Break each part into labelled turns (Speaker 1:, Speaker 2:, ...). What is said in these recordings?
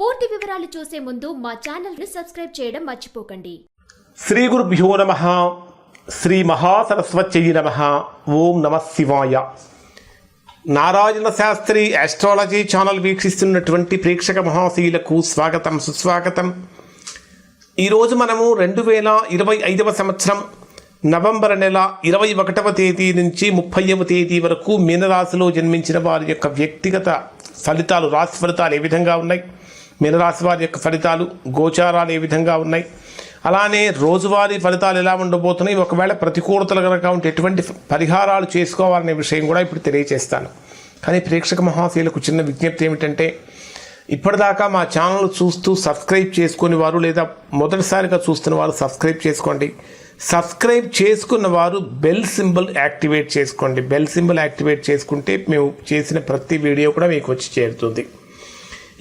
Speaker 1: పూర్తి వివరాలు చూసే ముందు మా ఛానల్ ని సబ్స్క్రైబ్ చేయడం మర్చిపోకండి.
Speaker 2: శ్రీ గురుభ్యో నమః. శ్రీ మహాసరస్వత్యై నమః. ఓం నమః శివాయ. నారాయణ శాస్త్రి ఆస్ట్రాలజీ ఛానల్ వీక్షిస్తున్నటువంటి ప్రేక్షక మహాశీలకు స్వాగతం, సుస్వాగతం. ఈరోజు మనము 2025 సంవత్సరం నవంబర్ నెల 21వ తేదీ నుంచి 30వ తేదీ వరకు మీనరాశిలో జన్మించిన వారి యొక్క వ్యక్తిగత ఫలితాలు, రాశి ఫలితాలు ఏ విధంగా ఉన్నాయి, మీనరాశి వారి యొక్క ఫలితాలు, గోచారాలు ఏ విధంగా ఉన్నాయి, అలానే రోజువారీ ఫలితాలు ఎలా ఉండబోతున్నాయి, ఒకవేళ ప్రతికూలతలు కనుక ఉంటే ఎటువంటి పరిహారాలు చేసుకోవాలనే విషయం కూడా ఇప్పుడు తెలియజేస్తాను. కానీ ప్రేక్షక మహాశీలకు చిన్న విజ్ఞప్తి ఏమిటంటే, ఇప్పటిదాకా మా ఛానల్ చూస్తూ సబ్స్క్రైబ్ చేసుకుని వారు లేదా మొదటిసారిగా చూస్తున్న వారు సబ్స్క్రైబ్ చేసుకోండి. సబ్స్క్రైబ్ చేసుకున్న వారు బెల్ సింబల్ యాక్టివేట్ చేసుకోండి. బెల్ సింబల్ యాక్టివేట్ చేసుకుంటే మేము చేసిన ప్రతి వీడియో కూడా మీకు వచ్చి చేరుతుంది.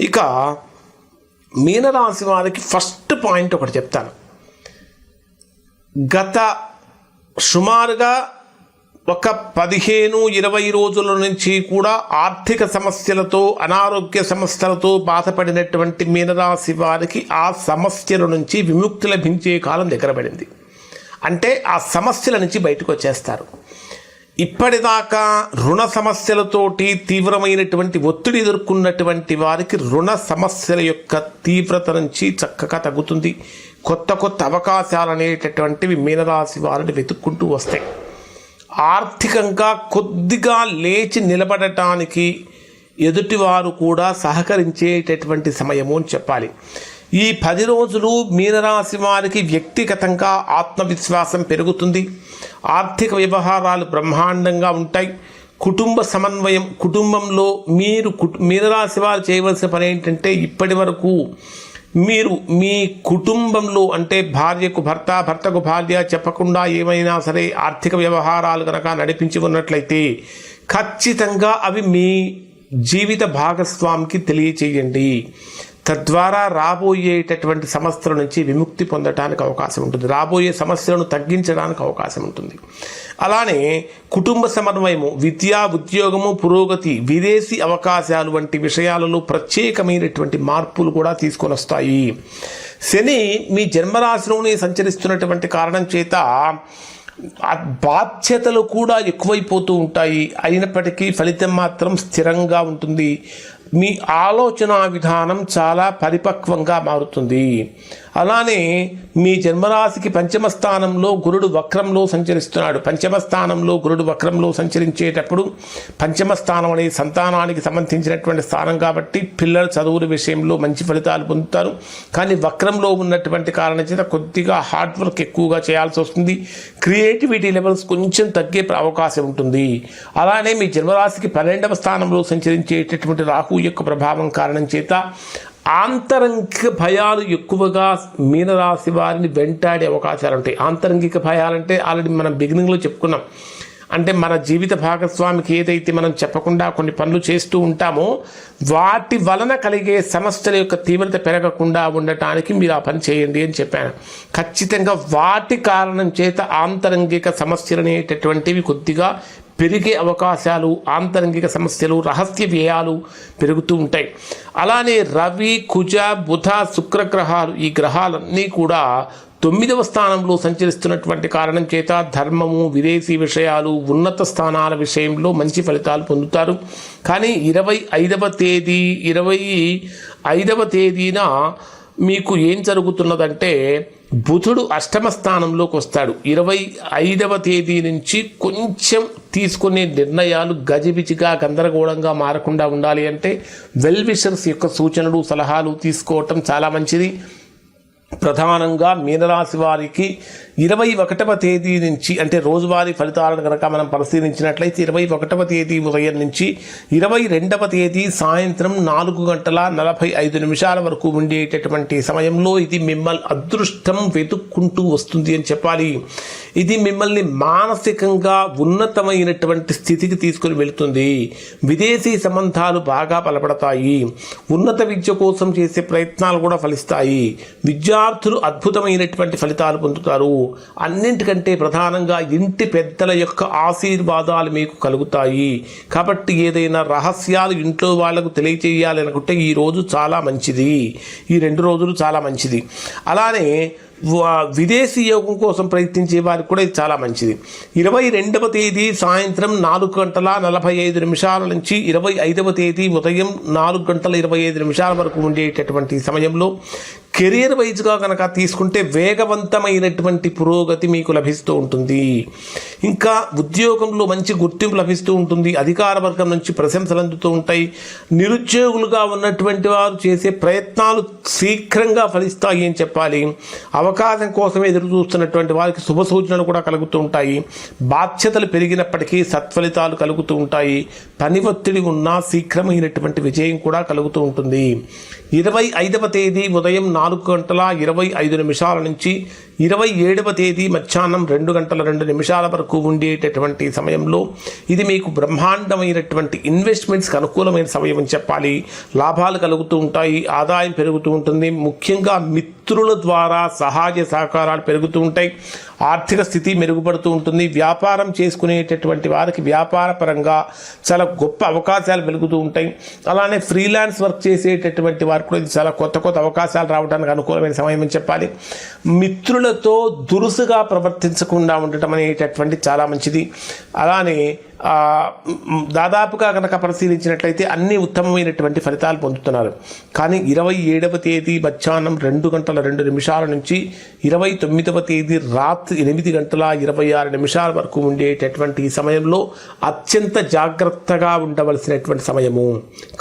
Speaker 2: ఇక మీనరాశి వారికి ఫస్ట్ పాయింట్ ఒకటి చెప్తాను. గత సుమారుగా ఒక 15-20 రోజుల నుంచి కూడా ఆర్థిక సమస్యలతో, అనారోగ్య సమస్యలతో బాధపడినటువంటి మీనరాశి వారికి ఆ సమస్యల నుంచి విముక్తి లభించే కాలం దగ్గర పడింది. అంటే ఆ సమస్యల నుంచి బయటకు వచ్చేస్తారు. ఇప్పటిదాకా రుణ సమస్యలతోటి తీవ్రమైనటువంటి ఒత్తిడి ఎదుర్కొన్నటువంటి వారికి రుణ సమస్యల యొక్క తీవ్రత నుంచి చక్కగా తగ్గుతుంది. కొత్త కొత్త అవకాశాలు అనేటటువంటివి మీనరాశి వారిని వెతుక్కుంటూ వస్తాయి. ఆర్థికంగా కొద్దిగా లేచి నిలబడటానికి ఎదుటివారు కూడా సహకరించేటటువంటి సమయము అని చెప్పాలి. ఈ 10 రోజులు మీనరాశి వారికి వ్యక్తిగతంగా ఆత్మవిశ్వాసం పెరుగుతుంది. ఆర్థిక వ్యవహారాలు బ్రహ్మాండంగా ఉంటాయి. కుటుంబ సమన్వయం, కుటుంబంలో మీనరాశి వారు చేయవలసిన పని ఏంటంటే, ఇప్పటి వరకు మీరు మీ కుటుంబంలో అంటే భార్యకు భర్త, భర్తకు భార్య చెప్పకుండా ఏమైనా సరే ఆర్థిక వ్యవహారాలు కనుక నడిపించి ఉన్నట్లయితే ఖచ్చితంగా అవి మీ జీవిత భాగస్వామికి తెలియచేయండి. తద్వారా రాబోయేటటువంటి సమస్యల నుంచి విముక్తి పొందడానికి అవకాశం ఉంటుంది. రాబోయే సమస్యలను తగ్గించడానికి అవకాశం ఉంటుంది. అలానే కుటుంబ సమన్వయము, విద్యా, ఉద్యోగము, పురోగతి, విదేశీ అవకాశాలు వంటి విషయాలలో ప్రత్యేకమైనటువంటి మార్పులు కూడా తీసుకొని వస్తాయి. శని మీ జన్మరాశిలోనే సంచరిస్తున్నటువంటి కారణం చేత బాధ్యతలు కూడా ఎక్కువైపోతూ ఉంటాయి. అయినప్పటికీ ఫలితం మాత్రం స్థిరంగా ఉంటుంది. మీ ఆలోచన విధానం చాలా పరిపక్వంగా మారుతుంది. అలానే మీ జన్మరాశికి పంచమ స్థానంలో గురుడు వక్రంలో సంచరిస్తున్నాడు. పంచమ స్థానంలో గురుడు వక్రంలో సంచరించేటప్పుడు, పంచమ స్థానం అనేది సంతానానికి సంబంధించినటువంటి స్థానం కాబట్టి పిల్లల చదువుల విషయంలో మంచి ఫలితాలు పొందుతారు. కానీ వక్రంలో ఉన్నటువంటి కారణం చేత కొద్దిగా హార్డ్ వర్క్ ఎక్కువగా చేయాల్సి వస్తుంది. క్రియేటివిటీ లెవెల్స్ కొంచెం తగ్గే అవకాశం ఉంటుంది. అలానే మీ జన్మరాశికి 12వ స్థానంలో సంచరించేటటువంటి రాహు యొక్క ప్రభావం కారణం చేత ఆంతరంగిక భయాలు ఎక్కువగా మీనరాశి వారిని వెంటాడే అవకాశాలు ఉంటాయి. ఆంతరంగిక భయాలంటే ఆల్రెడీ మనం బిగినింగ్లో చెప్పుకున్నాం. అంటే మన జీవిత భాగస్వామికి ఏదైతే మనం చెప్పకుండా కొన్ని పనులు చేస్తూ ఉంటామో వాటి వలన కలిగే సమస్యల యొక్క తీవ్రత పెరగకుండా ఉండటానికి మీరు ఆ పని చేయండి అని చెప్పాను. ఖచ్చితంగా వాటి కారణం చేత ఆంతరంగిక సమస్యలు అనేటటువంటివి కొద్దిగా పెరిగే అవకాశాలు, ఆంతరంగిక సమస్యలు, రహస్య వ్యయాలు పెరుగుతూ ఉంటాయి. అలానే రవి, కుజ, బుధ, శుక్రగ్రహాలు, ఈ గ్రహాలన్నీ కూడా 9వ స్థానంలో సంచరిస్తున్నటువంటి కారణం చేత ధర్మము, విదేశీ విషయాలు, ఉన్నత స్థానాల విషయంలో మంచి ఫలితాలు పొందుతారు. కానీ 25వ తేదీన మీకు ఏం జరుగుతున్నదంటే, బుధుడు అష్టమ స్థానంలోకి వస్తాడు. 25వ తేదీ నుంచి కొంచెం తీసుకునే నిర్ణయాలు గజిబిజిగా, గందరగోళంగా మారకుండా ఉండాలి అంటే వెల్ విషర్స్ యొక్క సూచనలు, సలహాలు తీసుకోవటం చాలా మంచిది. ప్రధానంగా మీనరాశి వారికి 21వ తేదీ నుంచి, అంటే రోజువారీ ఫలితాలను కనుక మనం పరిశీలించినట్లయితే 21వ తేదీ ఉదయం నుంచి 22వ తేదీ సాయంత్రం 4:45 వరకు ఉండేటటువంటి సమయంలో ఇది మిమ్మల్ని అదృష్టం వెతుక్కుంటూ వస్తుంది అని చెప్పాలి. ఇది మిమ్మల్ని మానసికంగా ఉన్నతమైనటువంటి స్థితికి తీసుకుని వెళుతుంది. విదేశీ సంబంధాలు బాగా బలపడతాయి. ఉన్నత విద్య కోసం చేసే ప్రయత్నాలు కూడా ఫలిస్తాయి. విద్యా విద్యార్థులు అద్భుతమైనటువంటి ఫలితాలు పొందుతారు. అన్నింటికంటే ప్రధానంగా ఇంటి పెద్దల యొక్క ఆశీర్వాదాలు మీకు కలుగుతాయి. కాబట్టి ఏదైనా రహస్యాలు ఇంట్లో వాళ్ళకు తెలియచేయాలి అనుకుంటే ఈ రోజు చాలా మంచిది. ఈ 2 రోజులు చాలా మంచిది. అలానే విదేశీ యోగం కోసం ప్రయత్నించే వారికి కూడా ఇది చాలా మంచిది. 22వ తేదీ సాయంత్రం 4:45 నుంచి 25వ తేదీ ఉదయం 4:25 వరకు ఉండేటటువంటి సమయంలో కెరియర్ వైజ్గా కనుక తీసుకుంటే వేగవంతమైనటువంటి పురోగతి మీకు లభిస్తూ ఉంటుంది. ఇంకా ఉద్యోగంలో మంచి గుర్తింపు లభిస్తూ ఉంటుంది. అధికార వర్గం నుంచి ప్రశంసలు అందుతూ ఉంటాయి. నిరుద్యోగులుగా ఉన్నటువంటి వారు చేసే ప్రయత్నాలు శీఘ్రంగా ఫలిస్తాయి అని చెప్పాలి. అవకాశం కోసం ఎదురు చూస్తున్నటువంటి వారికి శుభ సూచనలు కూడా కలుగుతూ ఉంటాయి. బాధ్యతలు పెరిగినప్పటికీ సత్ఫలితాలు కలుగుతూ ఉంటాయి. పని ఒత్తిడి ఉన్నా శీఘ్రమైనటువంటి విజయం కూడా కలుగుతూ ఉంటుంది. 25వ తేదీ ఉదయం 4:25 నుంచి 27వ తేదీ మధ్యాహ్నం 2:02 వరకు ఉండేటటువంటి సమయంలో ఇది మీకు బ్రహ్మాండమైనటువంటి ఇన్వెస్ట్మెంట్స్కి అనుకూలమైన సమయం అని చెప్పాలి. లాభాలు కలుగుతూ ఉంటాయి. ఆదాయం పెరుగుతూ ఉంటుంది. ముఖ్యంగా మిత్రుల ద్వారా సహాయ సహకారాలు పెరుగుతూ ఉంటాయి. ఆర్థిక స్థితి మెరుగుపడుతూ ఉంటుంది. వ్యాపారం చేసుకునేటటువంటి వారికి వ్యాపార పరంగా చాలా గొప్ప అవకాశాలు వెలుగుతూ ఉంటాయి. అలానే ఫ్రీలాన్స్ వర్క్ చేసేటటువంటి వారికి కూడా ఇది చాలా కొత్త కొత్త అవకాశాలు రావడానికి అనుకూలమైన సమయం అని చెప్పాలి. మిత్రులతో దురుసుగా ప్రవర్తించకుండా ఉండటం అనేటటువంటి చాలా మంచిది. అలానే దాదాపుగా కనుక పరిశీలించినట్లయితే అన్ని ఉత్తమమైనటువంటి ఫలితాలు పొందుతున్నారు. కానీ 27వ తేదీ మధ్యాహ్నం 2:02 నుంచి 29వ తేదీ రాత్రి 8:26 వరకు ఉండేటటువంటి ఈ సమయంలో అత్యంత జాగ్రత్తగా ఉండవలసినటువంటి సమయము.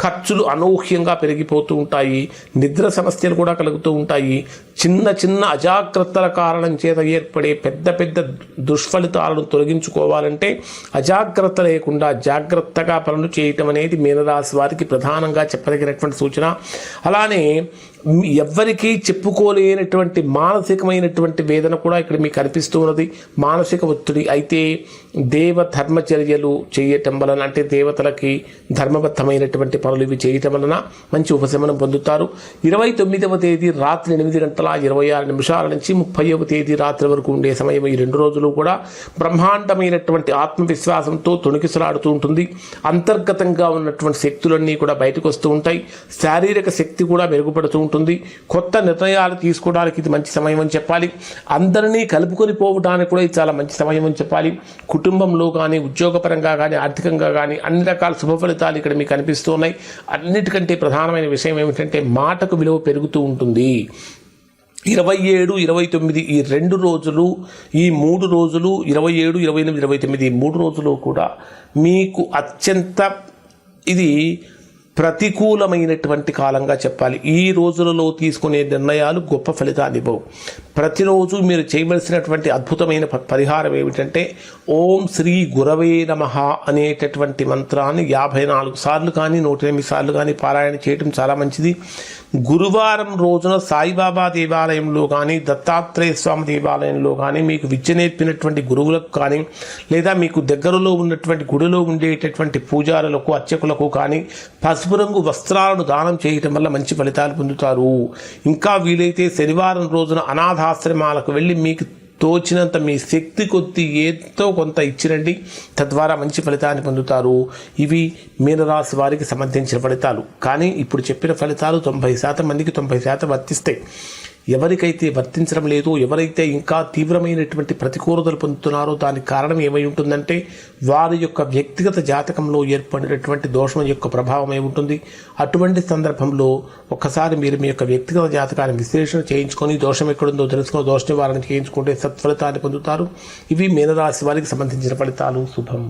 Speaker 2: ఖర్చులు అనూహ్యంగా పెరిగిపోతూ ఉంటాయి. నిద్ర సమస్యలు కూడా కలుగుతూ ఉంటాయి. చిన్న చిన్న అజాగ్రత్తల కారణం చేత ఏర్పడే పెద్ద పెద్ద దుష్ఫలితాలను తొలగించుకోవాలంటే అజాగ్రత్త లేకుండా జాగ్రత్తగా పనులు చేయటం అనేది మీనరాశి వారికి ప్రధానంగా చెప్పదగినటువంటి సూచన. అలానే ఎవ్వరికీ చెప్పుకోలేనటువంటి మానసికమైనటువంటి వేదన కూడా ఇక్కడ మీకు కనిపిస్తూ ఉన్నది. మానసిక ఒత్తిడి అయితే దేవ ధర్మచర్యలు చేయటం వలన, అంటే దేవతలకి ధర్మబద్ధమైనటువంటి పనులు ఇవి చేయటం వలన మంచి ఉపశమనం పొందుతారు. 29వ తేదీ రాత్రి 8:26 నుంచి 30వ తేదీ రాత్రి వరకు ఉండే సమయం ఈ 2 రోజులు కూడా బ్రహ్మాండమైనటువంటి ఆత్మవిశ్వాసంతో తొణికిసలాడుతూ ఉంటుంది. అంతర్గతంగా ఉన్నటువంటి శక్తులన్నీ కూడా బయటకు వస్తూ ఉంటాయి. శారీరక శక్తి కూడా మెరుగుపడుతూ ఉంటుంది. కొత్త నిర్ణయాలు తీసుకోవడానికి ఇది మంచి సమయం అని చెప్పాలి. అందరినీ కలుపుకొని పోవడానికి కూడా ఇది చాలా మంచి సమయం అని చెప్పాలి. కుటుంబంలో కానీ, ఉద్యోగపరంగా కానీ, ఆర్థికంగా కానీ అన్ని రకాల శుభ ఫలితాలు ఇక్కడ మీకు కనిపిస్తూ ఉన్నాయి. అన్నిటికంటే ప్రధానమైన విషయం ఏమిటంటే మాటకు విలువ పెరుగుతూ ఉంటుంది. 27, 29 ఈ 2 రోజులు, ఈ 3 రోజులు 27, 28, 29 ఈ 3 రోజులు కూడా మీకు అత్యంత ఇది ప్రతికూలమైనటువంటి కాలంగా చెప్పాలి. ఈ రోజులలో తీసుకునే నిర్ణయాలు గొప్ప ఫలితాన్ని ఇవ్వవు. ప్రతిరోజు మీరు చేయవలసినటువంటి అద్భుతమైన పరిహారం ఏమిటంటే ఓం శ్రీ గురవే నమః అనేటటువంటి మంత్రాన్ని 54 సార్లు కానీ 108 సార్లు కానీ పారాయణ చేయటం చాలా మంచిది. గురువారం రోజున సాయిబాబా దేవాలయంలో కానీ, దత్తాత్రేయ స్వామి దేవాలయంలో కానీ, మీకు విద్య నేర్పినటువంటి గురువులకు కానీ, లేదా మీకు దగ్గరలో ఉన్నటువంటి గుడిలో ఉండేటటువంటి పూజారులకు, అర్చకులకు కానీ పసుపు రంగు వస్త్రాలను దానం చేయటం వల్ల మంచి ఫలితాలు పొందుతారు. ఇంకా వీలైతే శనివారం రోజున అనాథాశ్రమాలకు వెళ్ళి మీకు తోచినంత మీ శక్తి కొద్ది ఏదో కొంత ఇచ్చిరండి. తద్వారా మంచి ఫలితాన్ని పొందుతారు. ఇవి మీనరాశి వారికి సంబంధించిన ఫలితాలు. కానీ ఇప్పుడు చెప్పిన ఫలితాలు 90% మందికి 90% వర్తిస్తాయి. ఎవరికైతే వర్తించడం లేదో, ఎవరైతే ఇంకా తీవ్రమైనటువంటి ప్రతికూలతలు పొందుతున్నారో దానికి కారణం ఏమై ఉంటుందంటే వారి యొక్క వ్యక్తిగత జాతకంలో ఏర్పడినటువంటి దోషం యొక్క ప్రభావం ఏముంటుంది. అటువంటి సందర్భంలో ఒక్కసారి మీరు మీ యొక్క వ్యక్తిగత జాతకాన్ని విశ్లేషణ చేయించుకొని దోషం ఎక్కడుందో తెలుసుకొని దోష నివారణ చేయించుకుంటే సత్ఫలితాన్ని పొందుతారు. ఇవి మీనరాశి వారికి సంబంధించిన ఫలితాలు. శుభం.